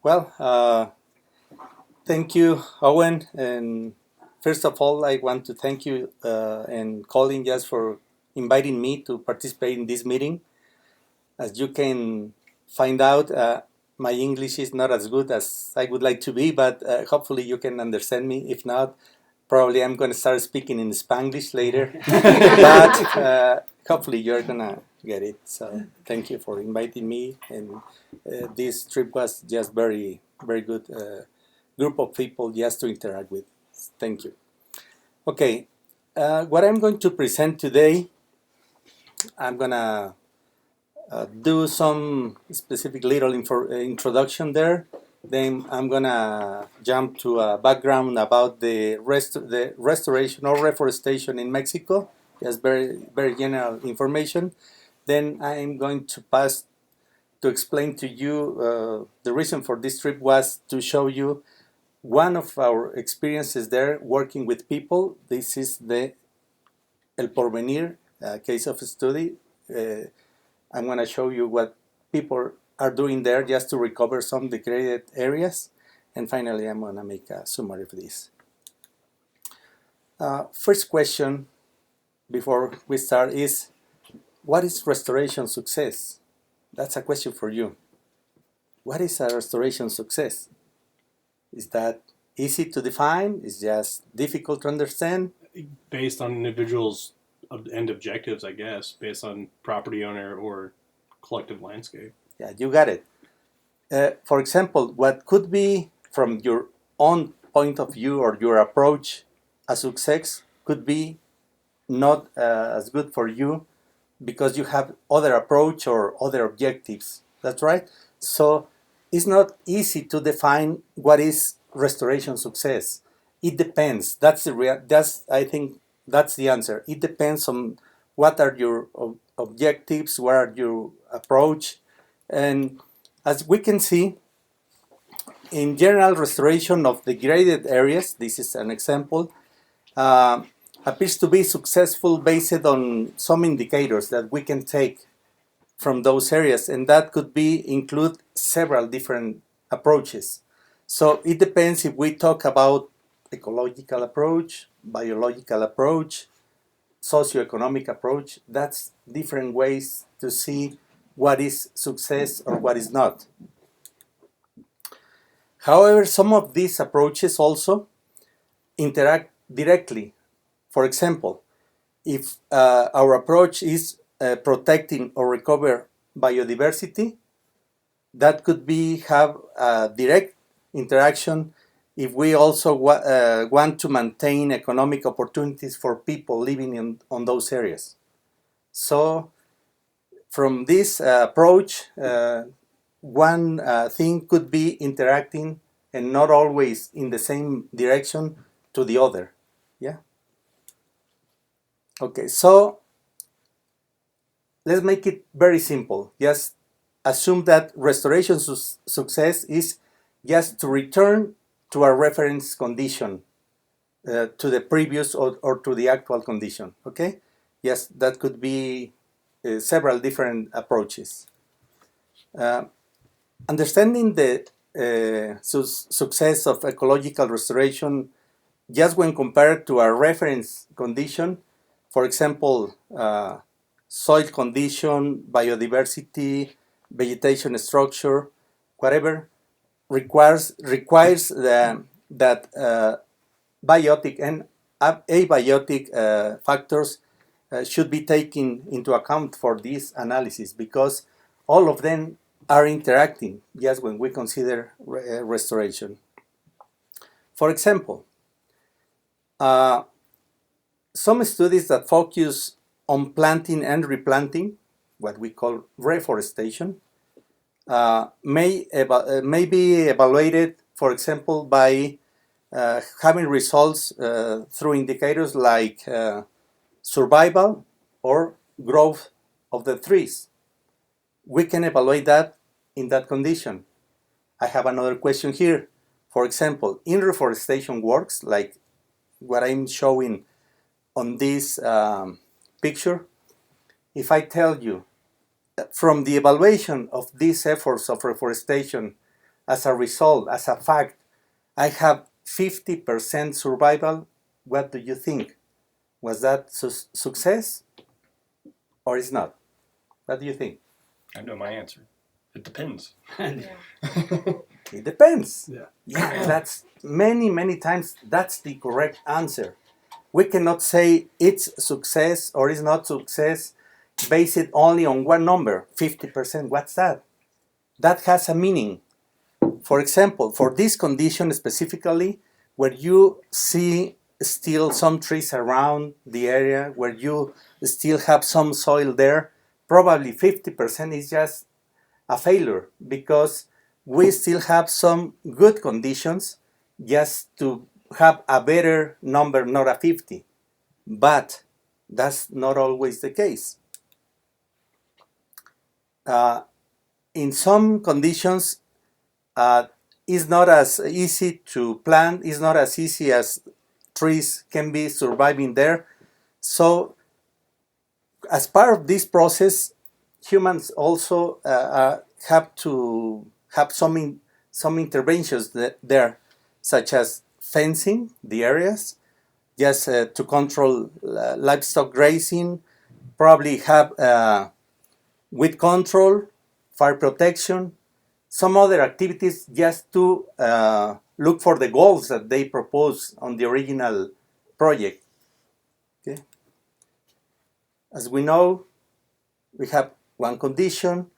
Well, thank you, Owen. And first of all, I want to thank you and Colin just for inviting me to participate in this meeting. As you can find out, my English is not as good as I would like to be, but hopefully you can understand me. If not, probably I'm going to start speaking in Spanglish later. But hopefully you're going to get it. So thank you for inviting me. And this trip was just very, very good group of people just to interact with. Thank you. Okay, what I'm going to present today, I'm going to do some specific little introduction there. Then I'm gonna jump to a background about the restoration or reforestation in Mexico. Just very general information. Then I'm going to pass to explain to you the reason for this trip was to show you one of our experiences there working with people. This is the El Porvenir case of study. I'm going to show you what people are doing there just to recover some degraded areas. And finally, I'm going to make a summary of this. First question before we start is, what is restoration success? That's a question for you. What is a restoration success? Is that easy to define? Is just difficult to understand? Based on individuals' end objectives, I guess, based on property owner or collective landscape. Yeah, you got it. For example, what could be from your own point of view or your approach a success could be not as good for you because you have other approach or other objectives. That's right. So it's not easy to define what is restoration success. It depends. That's I think that's the answer. It depends on what are your objectives, what are your approach, and as we can see, in general restoration of degraded areas, this is an example, uh, appears to be successful based on some indicators that we can take from those areas, and that could be include several different approaches. So it depends if we talk about ecological approach, biological approach, socioeconomic approach. That's different ways to see what is success or what is not. However, some of these approaches also interact directly. For example, if our approach is protecting or recover biodiversity, that could be have a direct interaction if we also want to maintain economic opportunities for people living on those areas. So from this approach, one thing could be interacting and not always in the same direction to the other. Yeah. Okay, so let's make it very simple. Just assume that restoration success is just to return to a reference condition, to the previous or to the actual condition. Okay? Yes, that could be several different approaches. Understanding the success of ecological restoration just when compared to a reference condition, for example, soil condition, biodiversity, vegetation structure, whatever, requires that biotic and abiotic factors should be taken into account for this analysis because all of them are interacting just when we consider restoration. For example, some studies that focus on planting and replanting, what we call reforestation, may be evaluated, for example, by having results through indicators like survival or growth of the trees. We can evaluate that in that condition. I have another question here. For example, in reforestation works, like what I'm showing on this picture, if I tell you that from the evaluation of these efforts of reforestation, as a result, as a fact, I have 50% survival, what do you think? Was that success or is not? What do you think? I know my answer. It depends. It depends. Yeah. Yeah, that's many times that's the correct answer. We cannot say it's success or it's not success based it only on one number, 50%. What's that? That has a meaning. For example, for this condition specifically, where you see still some trees around the area, where you still have some soil there, probably 50% is just a failure because we still have some good conditions just to have a better number, not a 50. But that's not always the case. In some conditions, it's not as easy to plant, it's not as easy as trees can be surviving there. So, as part of this process, humans also have to have some interventions there, such as fencing the areas, just to control livestock grazing, probably have weed control, fire protection, some other activities just to look for the goals that they propose on the original project. Okay. As we know, we have one condition,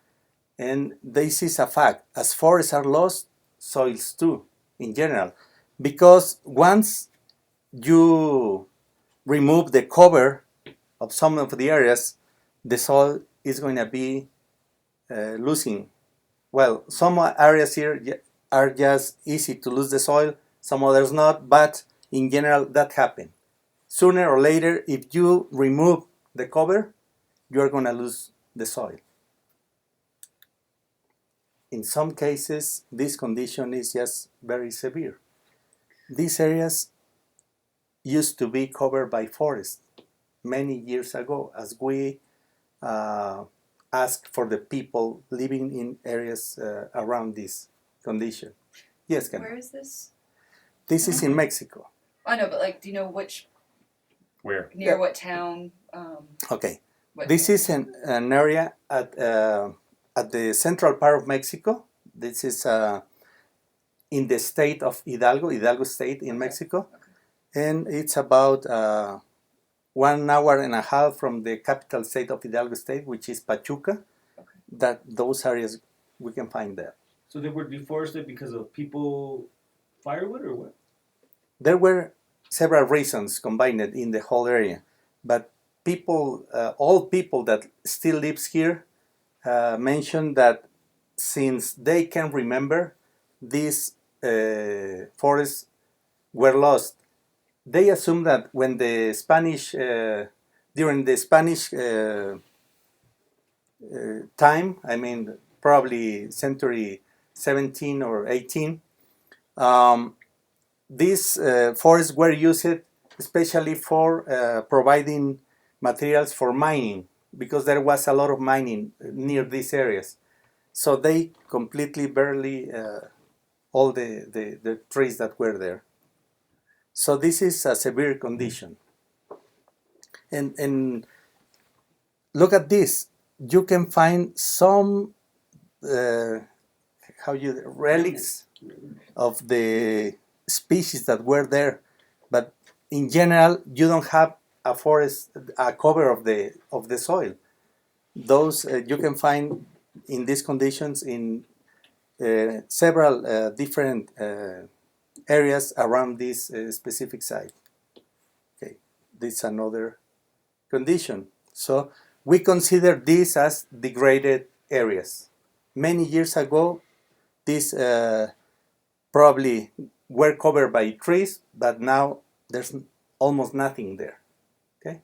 and this is a fact. As forests are lost, soils too, in general. Because once you remove the cover of some of the areas, the soil is going to be losing. Well, some areas here are just easy to lose the soil, some others not, but in general that happens. Sooner or later, if you remove the cover, you are going to lose the soil. In some cases, this condition is just very severe. These areas used to be covered by forest many years ago, as we asked for the people living in areas around this condition. Yes, Ken. Where is this? This is in Mexico. I know, but like, do you know which? Where? Near what town? Okay. What This is an area at the central part of Mexico. This is in the state of Hidalgo State in Mexico. Okay. And it's about 1 hour and a half from the capital state of Hidalgo State, which is Pachuca. Okay. That those areas we can find there. So they were deforested because of people firewood or what? There were several reasons combined in the whole area, but people, all people that still lives here, mentioned that since they can remember, these forests were lost. They assume that when the Spanish, during the Spanish time, I mean probably century 17 or 18, these forests were used especially for providing materials for mining, because there was a lot of mining near these areas. So they completely barely all the trees that were there. So this is a severe condition. And look at this. You can find some relics of the species that were there, but in general you don't have a forest, a cover of the soil. Those you can find in these conditions in several different areas around this specific site. Okay, this is another condition. So we consider this as degraded areas. Many years ago, these probably were covered by trees, but now there's almost nothing there. Okay.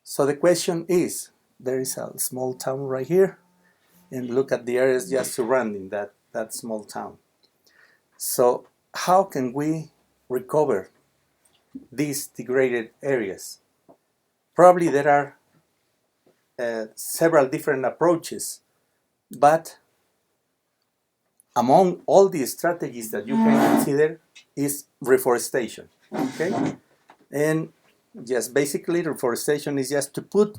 So the question is, there is a small town right here, and look at the areas just surrounding that small town. So how can we recover these degraded areas? Probably there are several different approaches, but among all the strategies that you can consider is reforestation. Okay, and yes, basically reforestation is just to put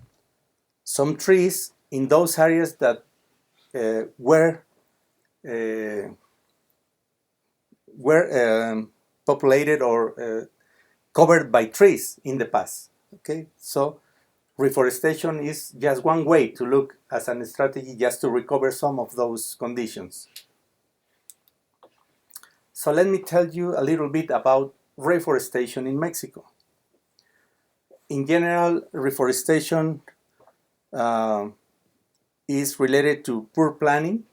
some trees in those areas that were uh, populated or covered by trees in the past. Okay, so reforestation is just one way to look as a strategy just to recover some of those conditions. So let me tell you a little bit about reforestation in Mexico. In general, reforestation uh, is related to poor planning,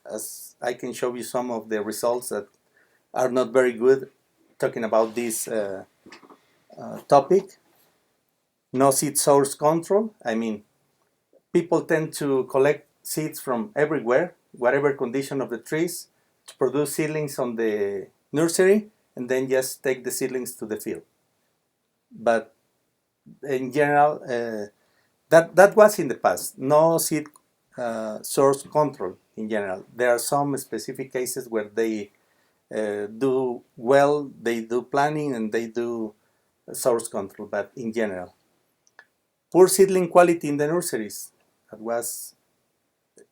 as I can show you some of the results that are not very good talking about this topic. No seed source control. I mean, people tend to collect seeds from everywhere, whatever condition of the trees, to produce seedlings on the nursery and then just take the seedlings to the field. But in general, that was in the past. No seed source control in general. There are some specific cases where they do well, they do planning and they do source control, but in general. Poor seedling quality in the nurseries. That was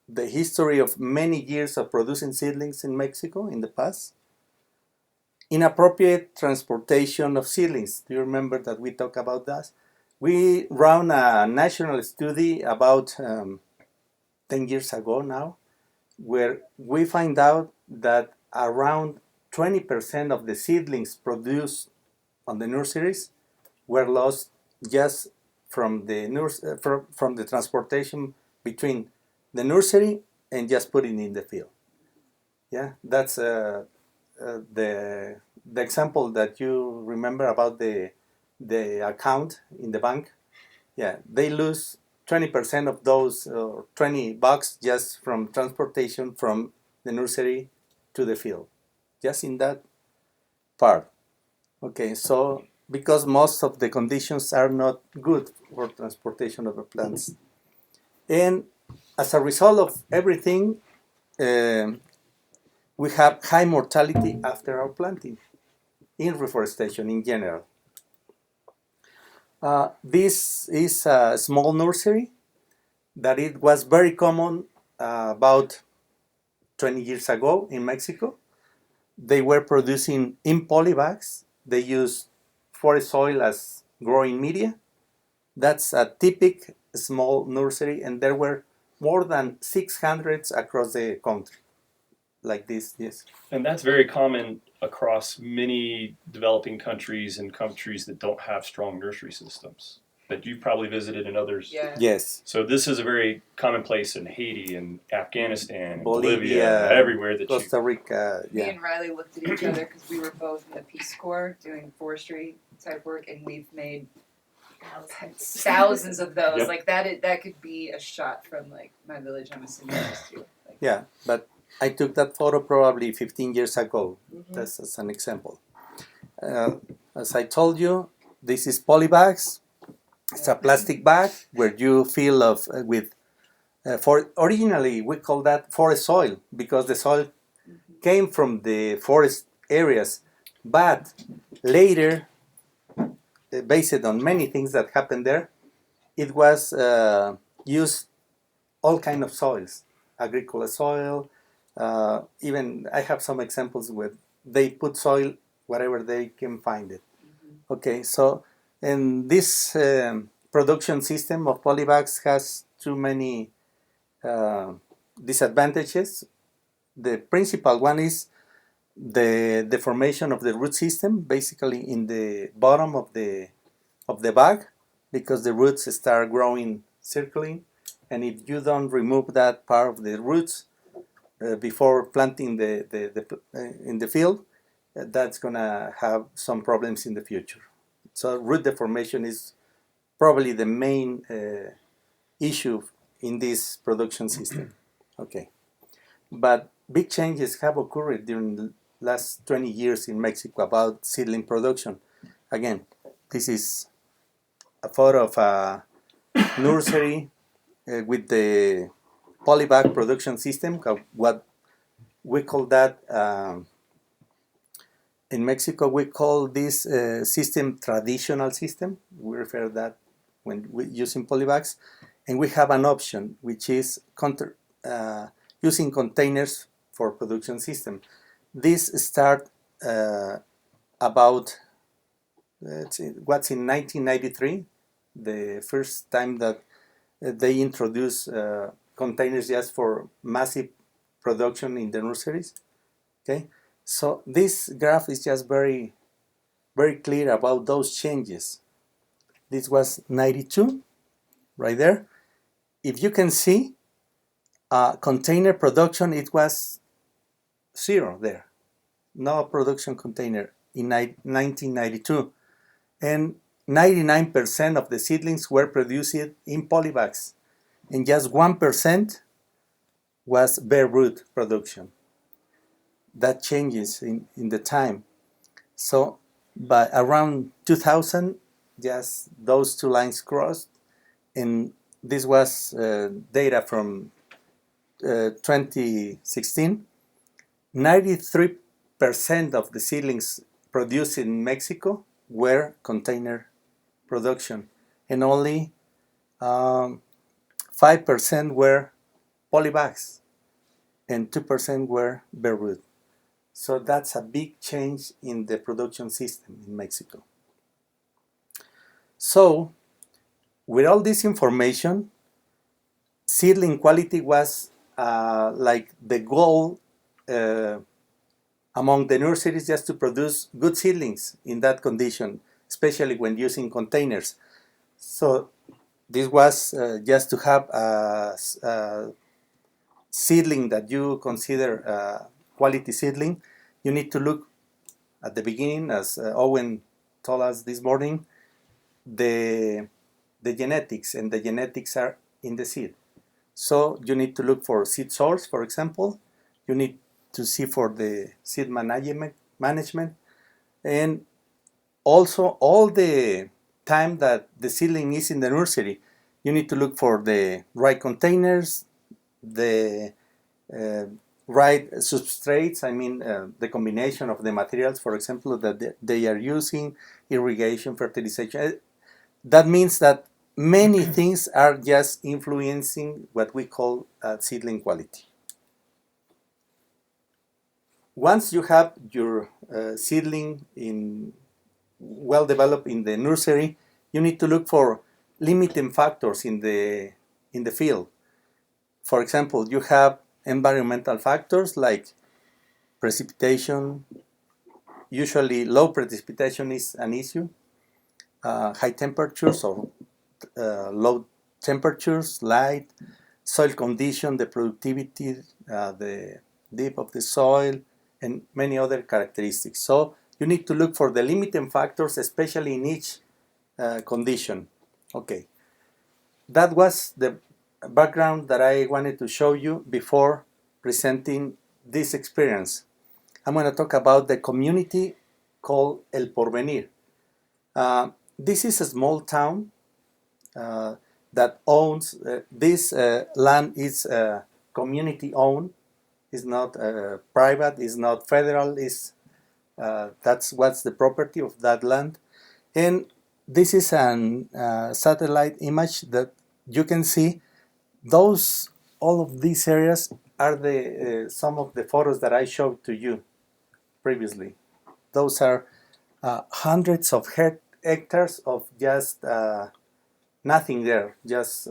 the history of many years of producing seedlings in Mexico in the past. Inappropriate transportation of seedlings. Do you remember that we talked about that? We ran a national study about 10 years ago now, where we find out that around 20% of the seedlings produced on the nurseries were lost just from the from the transportation between the nursery and just putting in the field. Yeah, that's the example that you remember about the account in the bank. Yeah, they lose 20% of those $20 just from transportation from the nursery to the field, just in that part. Okay, so because most of the conditions are not good for transportation of the plants. And as a result of everything, we have high mortality after our planting in reforestation in general. This is a small nursery that it was very common about 20 years ago in Mexico. They were producing in polybags. They used forest soil as growing media. That's a typical small nursery, and there were more than 600 across the country, like this. Yes. And that's very common across many developing countries and countries that don't have strong nursery systems that you've probably visited in others. Yeah. Yes. So this is a very commonplace in Haiti and Afghanistan and Bolivia, Bolivia, everywhere that Costa Rica. Me Yeah. and Riley looked at each other because we were both in the Peace Corps doing forestry type work, and we've made thousands of those. Yep. Like that could be a shot from like my village I'm assuming used to. Like, Yeah, but I took that photo probably 15 years ago. Mhm. That's as an example. As I told you, this is polybags. It's a plastic bag where you fill of with. For originally we call that forest soil because the soil came from the forest areas, but later, based on many things that happened there, it was used all kind of soils, agricultural soil. Even I have some examples where they put soil wherever they can find it. Okay, so and this production system of polybags has too many disadvantages. The principal one is the deformation of the root system, basically in the bottom of the bag, because the roots start growing circling, and if you don't remove that part of the roots before planting in the field, that's gonna have some problems in the future. So root deformation is probably the main issue in this production system. Okay, but big changes have occurred during the last 20 years in Mexico about seedling production. Again, this is a photo of a nursery with the polybag production system, what we call that, in Mexico, we call this system traditional system. We refer that when we using polybags. And we have an option, which is using containers for production system. This start about, what's in 1993, the first time that they introduced containers just for massive production in the nurseries. Okay, so this graph is just very, very clear about those changes. This was 92, right there. If you can see, container production, it was 0 there. No production container in 1992. And 99% of the seedlings were produced in polybags. And just 1% was bare root production. That changes in the time. So by around 2000, just those two lines crossed. And this was data from 2016. 93% of the seedlings produced in Mexico were container production, and only 5% were polybags, and 2% were bare root. So that's a big change in the production system in Mexico. So, with all this information, seedling quality was like the goal among the nurseries, just to produce good seedlings in that condition, especially when using containers. So this was just to have a seedling that you consider quality seedling. You need to look at the beginning, as Owen told us this morning, the genetics, and the genetics are in the seed. So you need to look for seed source, for example. You need to see for the seed management, and also all the time that the seedling is in the nursery. You need to look for the right containers, the right substrates, I mean the combination of the materials, for example, that they are using, irrigation, fertilization. That means that many things are just influencing what we call seedling quality. Once you have your seedling well developed in the nursery, you need to look for limiting factors in the field. For example, you have environmental factors like precipitation. Usually low precipitation is an issue. High temperatures or low temperatures, light, soil condition, the productivity, the depth of the soil, and many other characteristics. So you need to look for the limiting factors, especially in each condition. Okay, that was the background that I wanted to show you before presenting this experience. I'm going to talk about the community called El Porvenir. This is a small town that owns this land is community owned. It's not private. It's not federal. It's that's what's the property of that land. And this is an satellite image that you can see. All of these areas are the some of the photos that I showed to you previously. Those are hundreds of hectares of just nothing there, just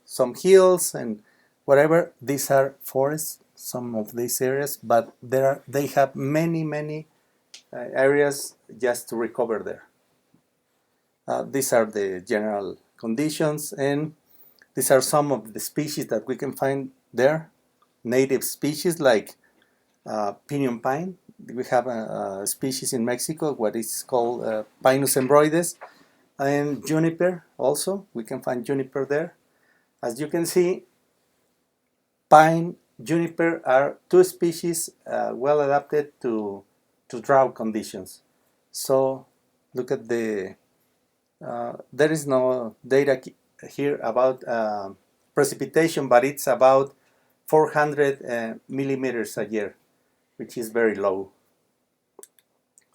some hills and whatever. These are forests, some of these areas, but they have many areas just to recover there. These are the general conditions, and these are some of the species that we can find there. Native species like pinyon pine. We have a species in Mexico, what is called Pinus embroides, and juniper also. We can find juniper there. As you can see, pine, juniper are two species well adapted to drought conditions. So look at the, there is no data here about precipitation, but it's about 400 millimeters a year which is very low.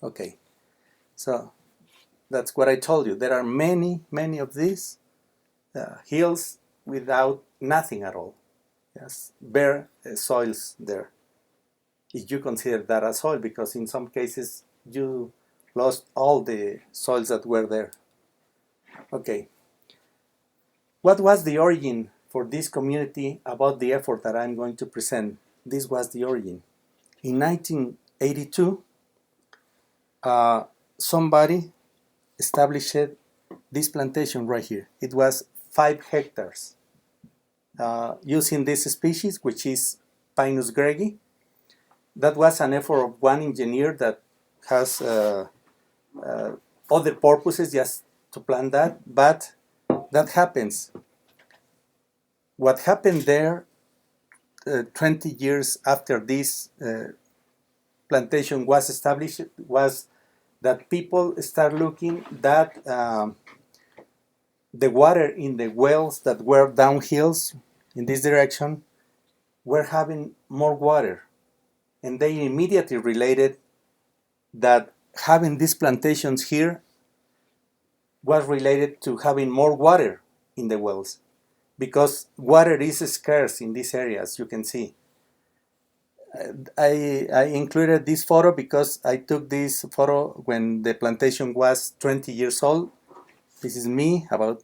Okay, so that's what I told you. There are many of these hills without nothing at all. Yes, bare soils there. If you consider that as soil, because in some cases you lost all the soils that were there. Okay. What was the origin for this community about the effort that I'm going to present? This was the origin. In 1982, somebody established this plantation right here. It was 5 hectares using this species, which is Pinus gregi. That was an effort of one engineer that has other purposes just to plant that, but that happens. What happened there 20 years after this plantation was established was that people start looking that the water in the wells that were downhills in this direction were having more water, and they immediately related that having these plantations here was related to having more water in the wells, because water is scarce in these areas, you can see. I included this photo because I took this photo when the plantation was 20 years old. This is me about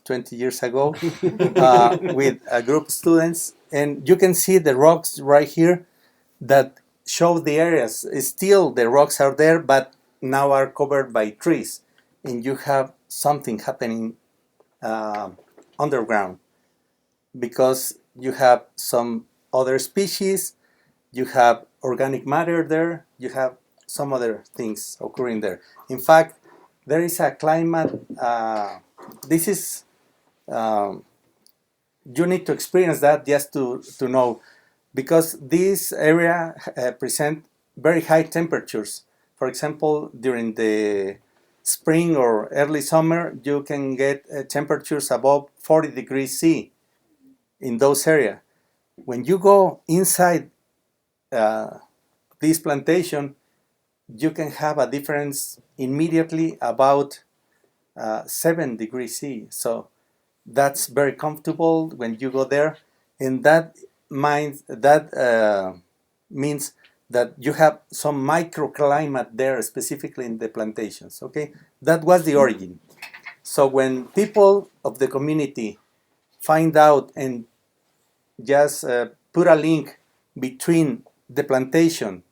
20 years ago with a group of students, and you can see the rocks right here that show the areas. Still the rocks are there, but now are covered by trees, and you have something happening underground because you have some other species, you have organic matter there, you have some other things occurring there. In fact, there is a climate, this is, you need to experience that just to know, because this area present very high temperatures. For example, during the spring or early summer, you can get temperatures above 40 degrees C in those areas. When you go inside this plantation, you can have a difference immediately about 7 degrees C. So that's very comfortable when you go there, and that means that you have some microclimate there, specifically in the plantations. Okay, that was the origin. So when people of the community find out and just put a link between the plantation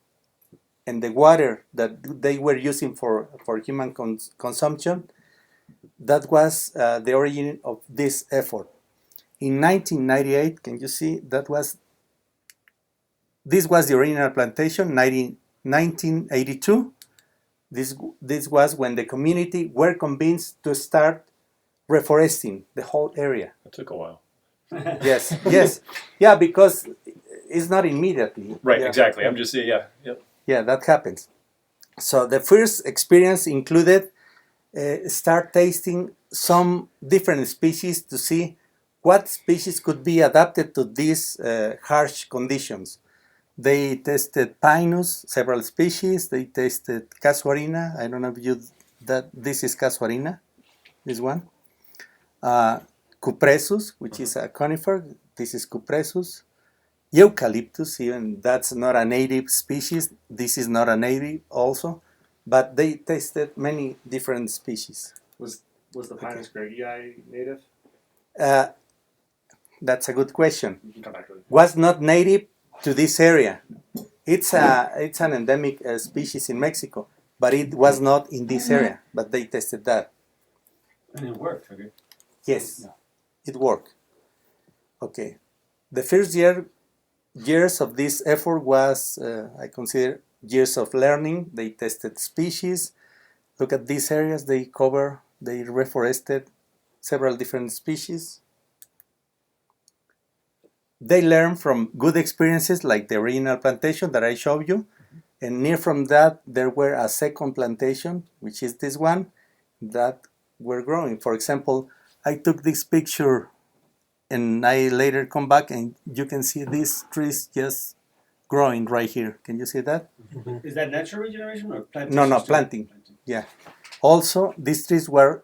and the water that they were using for human consumption, that was the origin of this effort. In 1998, can you see, this was the original plantation, 1982. This was when the community were convinced to start reforesting the whole area. It took a while. Yes. Yeah, because it's not immediately. Right, Yeah. exactly. I'm just saying, yep. Yeah, that happens. So the first experience included start tasting some different species to see what species could be adapted to these harsh conditions. They tested Pinus, several species. They tested Casuarina. I don't know if this is Casuarina, this one. Cupressus, which is a conifer. This is Cupressus. Eucalyptus, even that's not a native species. This is not a native also, but they tested many different species. Was the Pinus gregii native? That's a good question. You can come back to it. Was not native to this area. It's an endemic species in Mexico, but it was not in this area. But they tested that. And it worked, okay? Yes, it worked. Okay, the first years of this effort was, I consider, years of learning. They tested species. Look at these areas they cover. They reforested several different species. They learned from good experiences like the original plantation that I showed you. And near from that, there were a second plantation, which is this one, that were growing. For example, I took this picture and I later come back and you can see these trees just growing right here. Can you see that? Is that natural regeneration or planting? No, planting. Yeah. Also, these trees were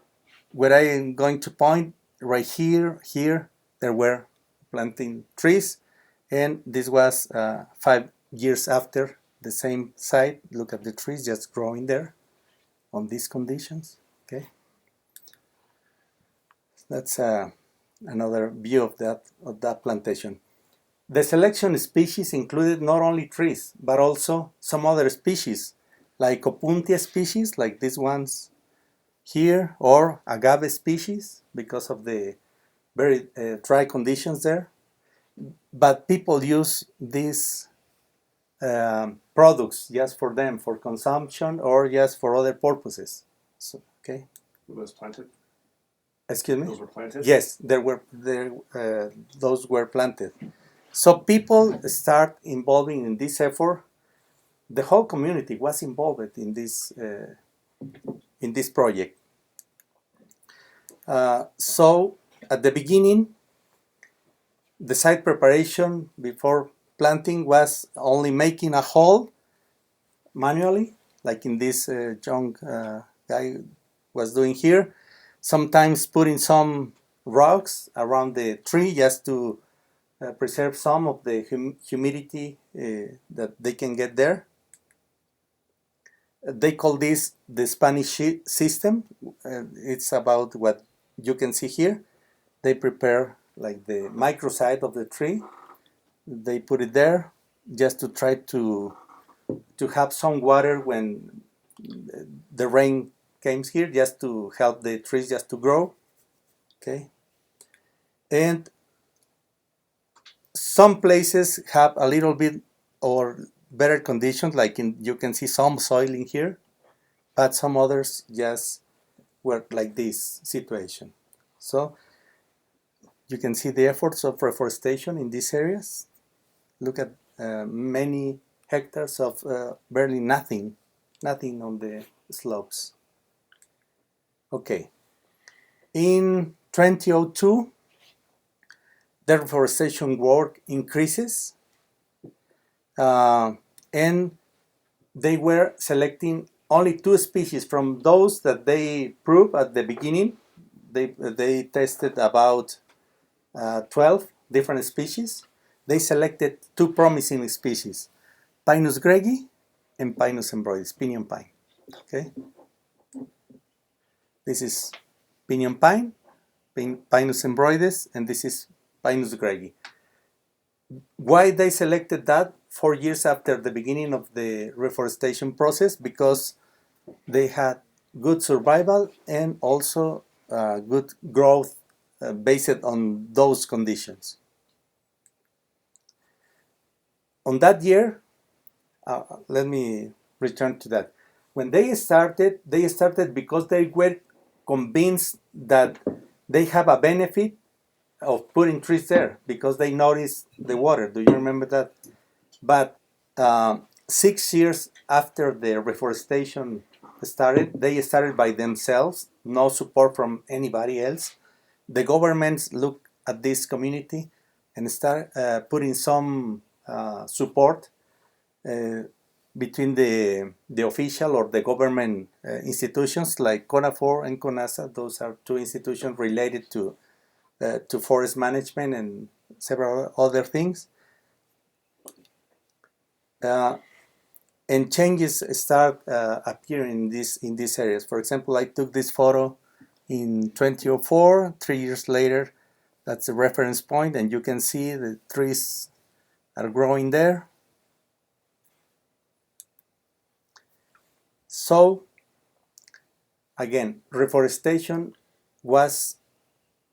where I am going to point right here. There were planting trees, and this was 5 years after the same site. Look at the trees just growing there on these conditions. Okay, that's another view of that plantation. The selection species included not only trees but also some other species, like Opuntia species, like these ones here, or agave species because of the very dry conditions there. But people use these products just for them, for consumption or just for other purposes. So, okay. Were those planted? Excuse me? Those were planted? Yes, those were planted. So people start involving in this effort. The whole community was involved in this project. So at the beginning, the site preparation before planting was only making a hole manually, like in this young guy was doing here. Sometimes putting some rocks around the tree just to preserve some of the humidity that they can get there. They call this the Spanish system. It's about what you can see here. They prepare like the microsite of the tree. They put it there just to try to have some water when the rain comes here, just to help the trees just to grow. Okay, and some places have a little bit or better conditions, like you can see some soil in here, but some others just were like this situation. So you can see the efforts of reforestation in these areas. Look at many hectares of barely nothing on the slopes. Okay, in 2002, the reforestation work increases, and they were selecting only 2 species from those that they proved at the beginning. They tested about 12 different species. They selected 2 promising species, Pinus gregi and Pinus embroides, pinyon pine. Okay, this is pinyon pine, Pinus embroides, and this is Pinus gregi. Why they selected that 4 years after the beginning of the reforestation process? Because they had good survival and also good growth based on those conditions. On that year, let me return to that. When they started because they were convinced that they have a benefit of putting trees there, because they noticed the water. Do you remember that? But 6 years after the reforestation started, they started by themselves, no support from anybody else. The governments looked at this community and start putting some support between the official or the government institutions like CONAFOR and CONASA. Those are 2 institutions related to forest management and several other things. And changes start appearing in these areas. For example, I took this photo in 2004. 3 years later, that's a reference point, and you can see the trees are growing there. So again, reforestation was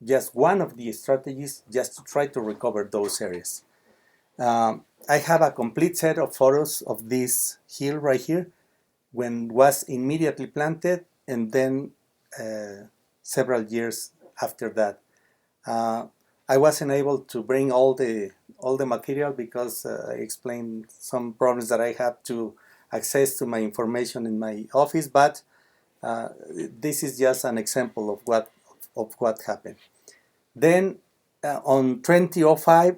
just one of the strategies just to try to recover those areas. I have a complete set of photos of this hill right here when it was immediately planted, and then several years after that. I wasn't able to bring all the material because I explained some problems that I have to access to my information in my office, but this is just an example of what happened. Then on 2005,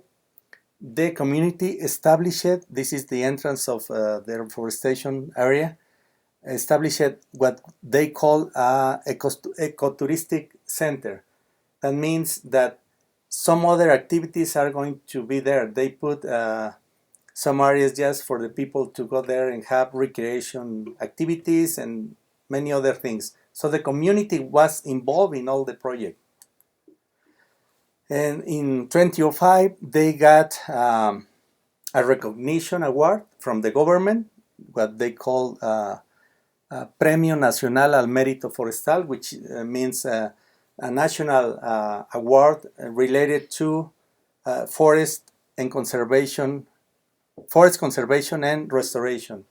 the community established, this is the entrance of the reforestation area, established what they call a ecotouristic center. That means that some other activities are going to be there. They put some areas just for the people to go there and have recreation activities and many other things. So the community was involved in all the project. And in 2005, they got a recognition award from the government, what they call Premio Nacional al Mérito Forestal, which means a national award related to forest conservation and restoration.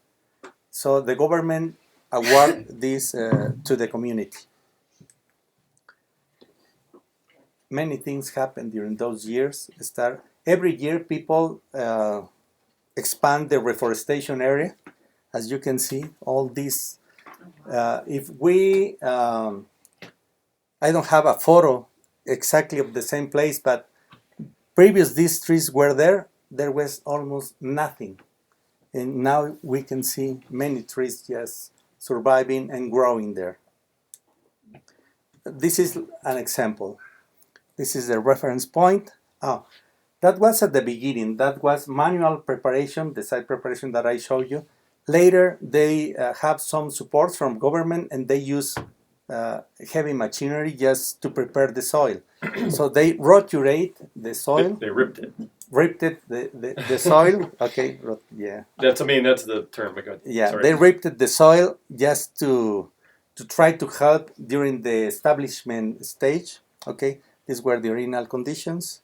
So the government award this to the community. Many things happened during those years. Every year people expand the reforestation area. As you can see, all these, if we, I don't have a photo exactly of the same place, but previous these trees were there was almost nothing. And now we can see many trees just surviving and growing there. This is an example. This is the reference point. Oh, that was at the beginning. That was manual preparation, the site preparation that I showed you. Later, they have some support from government and they use heavy machinery just to prepare the soil. So they roturate the soil. They ripped it. Ripped it, the soil. Okay, yeah. That's the term. Yeah, sorry. they ripped the soil just to try to help during the establishment stage. Okay, these were the original conditions.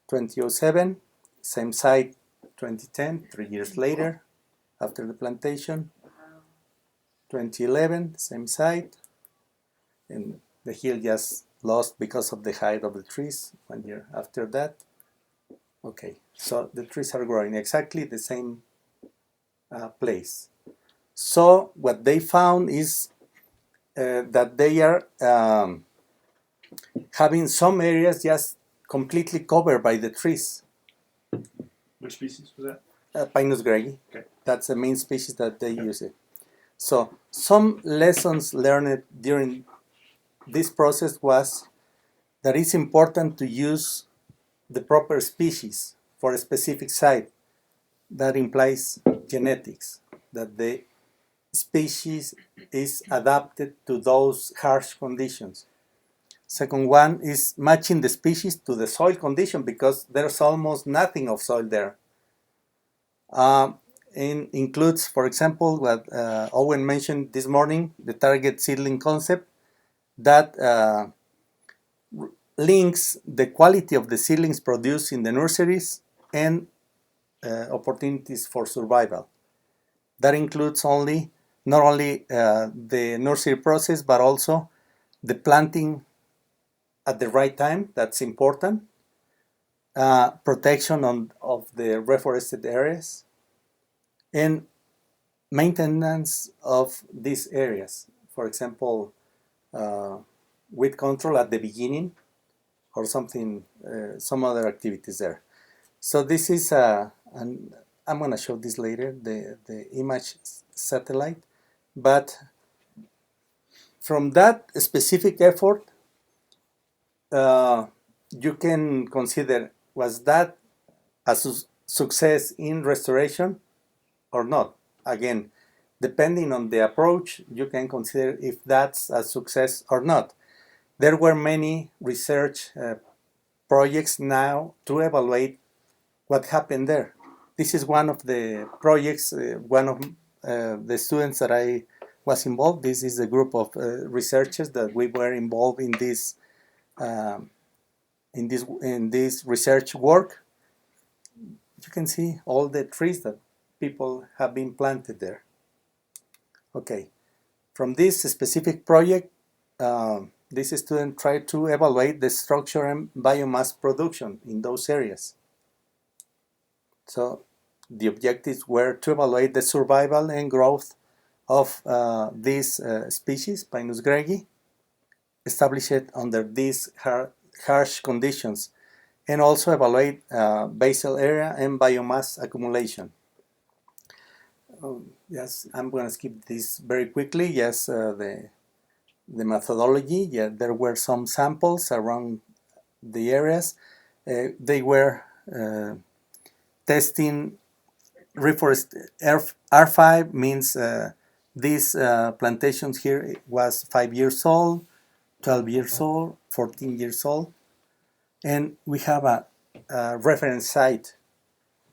2007, same site. 2010, 3 years later, after the plantation. 2011, same site, and the hill just lost because of the height of the trees 1 year after that. Okay, so the trees are growing exactly the same place. So what they found is that they are having some areas just completely covered by the trees. Which species was that? Pinus gregi. Okay. That's the main species that they use it. So some lessons learned during this process was that it's important to use the proper species for a specific site. That implies genetics, that the species is adapted to those harsh conditions. Second one is matching the species to the soil condition because there's almost nothing of soil there. And includes, for example, what Owen mentioned this morning, the target seedling concept that links the quality of the seedlings produced in the nurseries and opportunities for survival. That includes not only the nursery process, but also the planting at the right time. That's important. Protection of the reforested areas and maintenance of these areas. For example, weed control at the beginning or something, some other activities there. So this is, and I'm going to show this later, the image satellite. But from that specific effort, you can consider, was that a success in restoration or not? Again, depending on the approach, you can consider if that's a success or not. There were many research projects now to evaluate what happened there. This is one of the projects, one of the students that I was involved. This is a group of researchers that we were involved in this research work. You can see all the trees that people have been planted there. Okay, from this specific project, this student tried to evaluate the structure and biomass production in those areas. So the objectives were to evaluate the survival and growth of this species, Pinus gregi, established under these harsh conditions. and also evaluate basal area and biomass accumulation. Yes, I'm going to skip this very quickly. Yes, the methodology. Yeah, there were some samples around the areas. They were testing R5 means these plantations here was 5 years old, 12 years old, 14 years old, and we have a reference site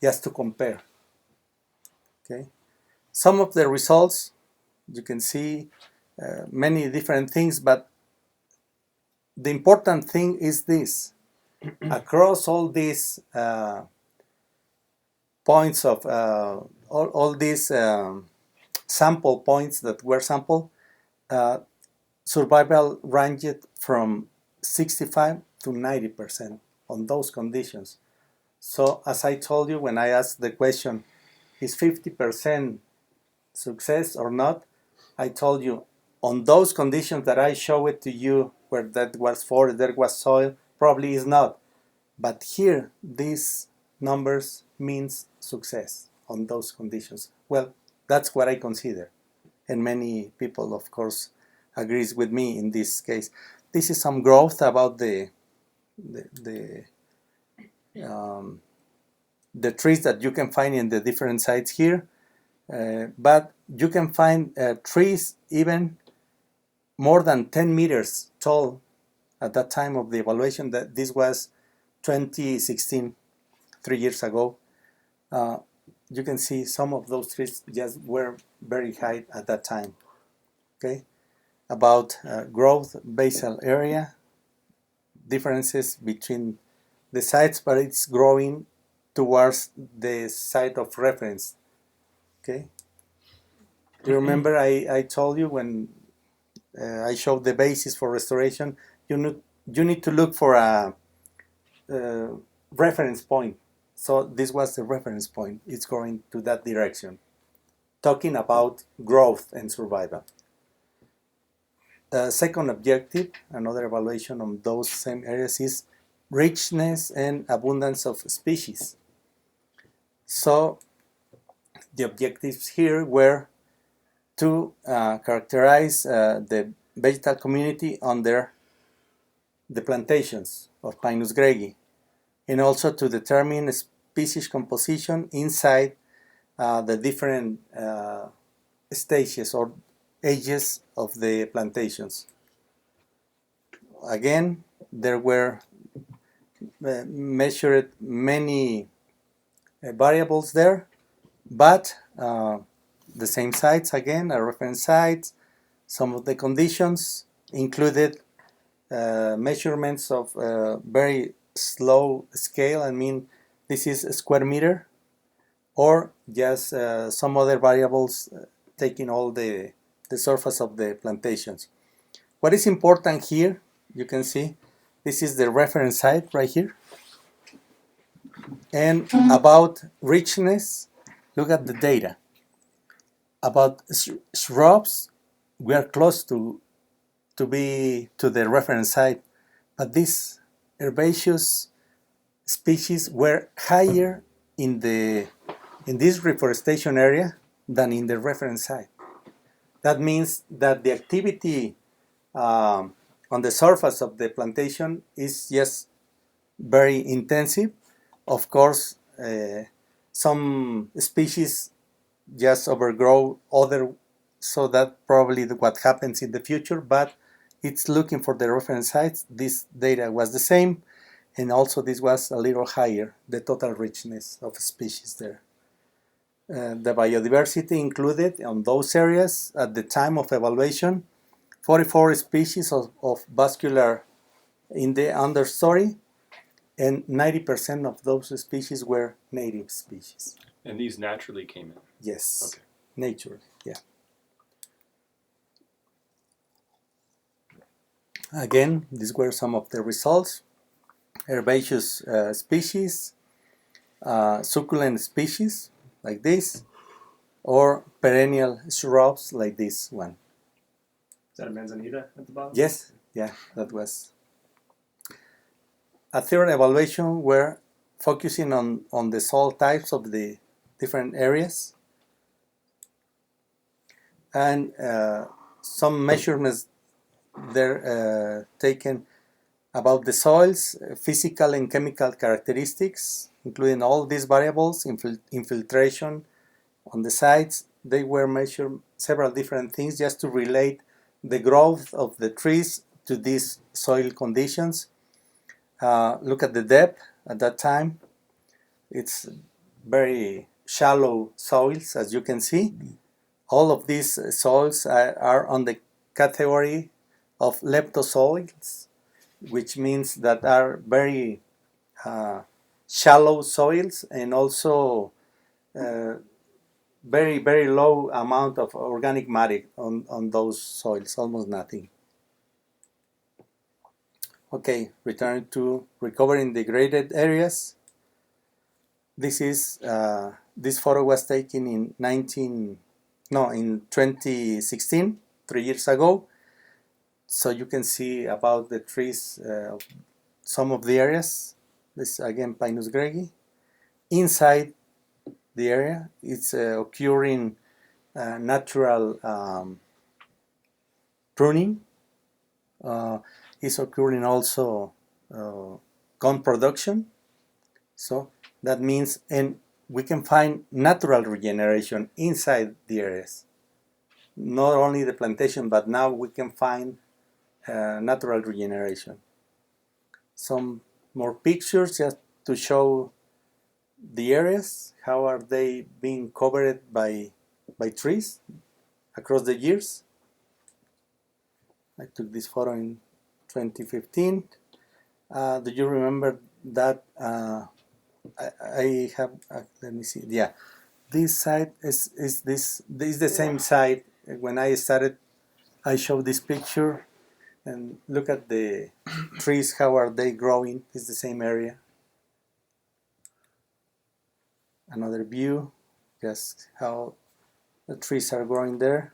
just to compare. Okay, some of the results you can see many different things, but the important thing is this: across all these points of all these sample points that were sampled, survival ranged from 65 to 90% on those conditions. So as I told you when I asked the question, is 50% success or not? I told you on those conditions that I showed it to you where that was forest, there was soil, probably is not. But here, these numbers means success on those conditions. Well, that's what I consider. And many people, of course, agrees with me in this case. This is some growth about the trees that you can find in the different sites here. But you can find trees even more than 10 meters tall at that time of the evaluation. That this was 2016, 3 years ago. You can see some of those trees just were very high at that time. Okay, about growth, basal area, differences between the sites, but it's growing towards the site of reference. Okay, do you remember I told you when I showed the basis for restoration, you need to look for a reference point. So this was the reference point. It's going to that direction. Talking about growth and survival. Second objective, another evaluation on those same areas is richness and abundance of species. So the objectives here were to characterize the vegetal community under the plantations of Pinus gregi, and also to determine species composition inside the different stages or ages of the plantations. Again, there were measured many variables there, but the same sites again, a reference sites. Some of the conditions included measurements of very slow scale. I mean, this is a square meter, or just some other variables taking all the surface of the plantations. What is important here, you can see, this is the reference site right here. And about richness, look at the data. About shrubs, we are close to the reference site, but these herbaceous species were higher in this reforestation area than in the reference site. That means that the activity on the surface of the plantation is just very intensive. Of course, some species just overgrow other, so that probably what happens in the future, but it's looking for the reference sites. This data was the same, and also this was a little higher, the total richness of species there. The biodiversity included on those areas at the time of evaluation, 44 species of vascular in the understory, and 90% of those species were native species. And these naturally came in? Yes, okay. Nature, yeah. Again, these were some of the results. Herbaceous species, succulent species like this, or perennial shrubs like this one. Is that a manzanita at the bottom? Yes, yeah, that was. a third evaluation were focusing on the soil types of the different areas, and some measurements there taken about the soil's physical and chemical characteristics, including all these variables, infiltration on the sites. They were measured several different things just to relate the growth of the trees to these soil conditions. Look at the depth at that time. It's very shallow soils, as you can see. All of these soils are on the category of leptosoils, which means that are very shallow soils, and also very, very low amount of organic matter on those soils, almost nothing. Okay, return to recovering degraded areas. This photo was taken in 2016, 3 years ago. So you can see about the trees, some of the areas. This again, Pinus gregi. Inside the area, it's occurring natural pruning. It's occurring also gum production. So that means, and we can find natural regeneration inside the areas. Not only the plantation, but now we can find natural regeneration. Some more pictures just to show the areas, how are they being covered by trees across the years. I took this photo in 2015. Do you remember that? I have, let me see, yeah. This side is the same side. When I started, I showed this picture, and look at the trees, how are they growing? It's the same area. Another view, just how the trees are growing there.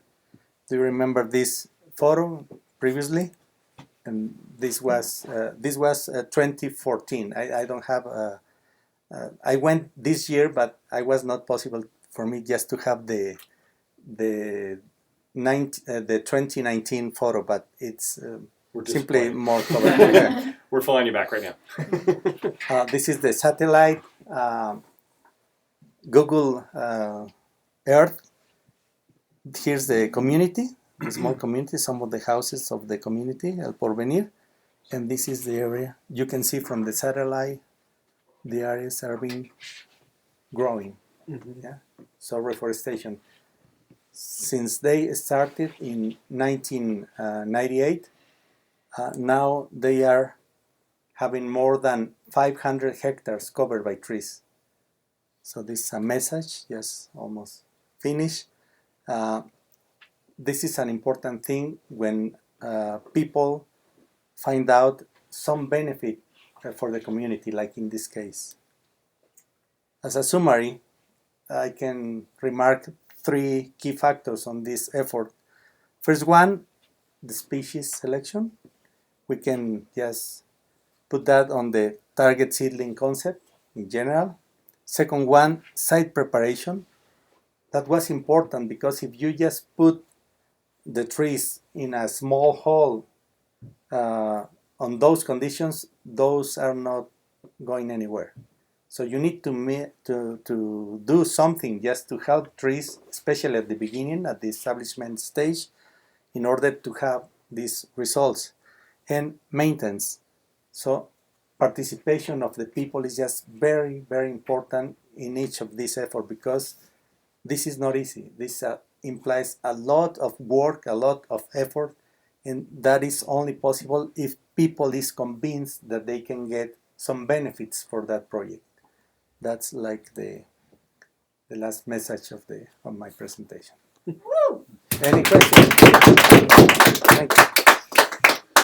Do you remember this photo previously? And this was 2014. I don't have I went this year, but I was not possible for me just to have the 2019 photo, but it's simply more covered. We're flying you back right now. This is the satellite Google Earth. Here's the community, the small community, some of the houses of the community, El Porvenir, and this is the area. You can see from the satellite the areas are being growing. Yeah. So reforestation, since they started in 1998, now they are having more than 500 hectares covered by trees. So this is a message, just almost finished. This is an important thing when people find out some benefit for the community, like in this case. As a summary, I can remark 3 key factors on this effort. First one, the species selection. We can just put that on the target seedling concept in general. Second one, site preparation. That was important because if you just put the trees in a small hole on those conditions, those are not going anywhere. So you need to do something just to help trees, especially at the beginning, at the establishment stage, in order to have these results. And maintenance. So participation of the people is just very, very important in each of these efforts, because this is not easy. This implies a lot of work, a lot of effort, and that is only possible if people is convinced that they can get some benefits for that project. That's like the last message of my presentation. Any questions? Thank you.